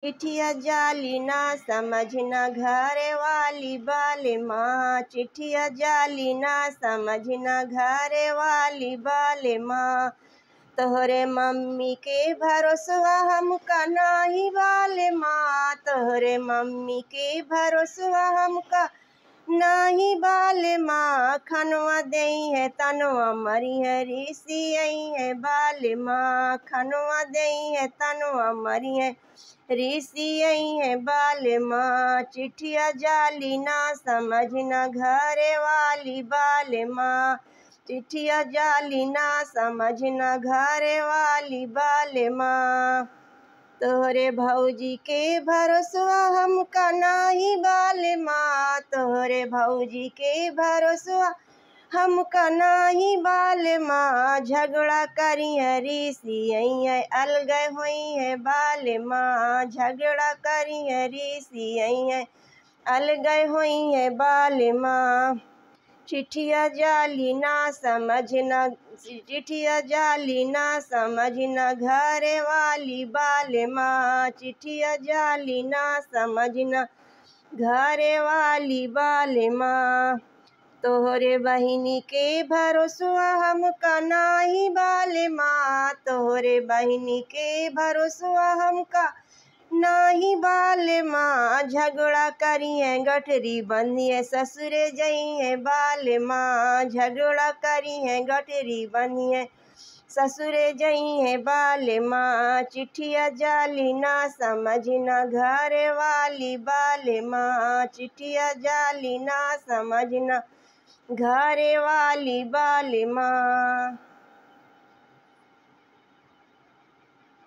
चिट्ठिया जाली ना समझना घरे वाली बाले माँ। चिट्ठिया जाली ना समझना घरे वाली बाले माँ। तोहरे मम्मी के भरोसवा हमका नाही बाले माँ। तोहरे मम्मी के भरोसवा हमका नाही बाले माँ। खनवा दई है तनवा मरी है ऋषि आई है बाले माँ। खनवा दई है तनवा मरी है ऋषि आई है बाले माँ। चिट्ठिया जाली ना समझना घरे वाली बाले माँ। चिट्ठिया जाली ना समझना घरे वाली बाले माँ। तोहरे भौजी के भरोसवा हमका नाही बाले माँ। तोहरे भौजी के भरोसवा हमका नाही बाले माँ। झगड़ा करी है ऋषि आई है अलगै हुई है बाले माँ। झगड़ा करी है ऋषि आई है अलगै हुई है बाले माँ। चिट्ठिया जाली ना समझना चिट्ठिया जाली ना समझना घरे वाली बाले माँ। चिट्ठिया जाली ना समझना घरे वाली बाले माँ। तोहरे बहिनी के भरोसवा हमका नाही बाले माँ। तोहरे बहिनी के भरोसवा हमका नाही बाले माँ। झगड़ा करी है गठरी बंधिए ससुरे जई है बाले माँ। झगड़ा करी है गठरी बंधिए ससुरे जई है बाले माँ। चिट्ठिया जाली ना समझना घरे वाली बाले माँ। चिट्ठिया जाली ना समझना घरे वाली बाले माँ।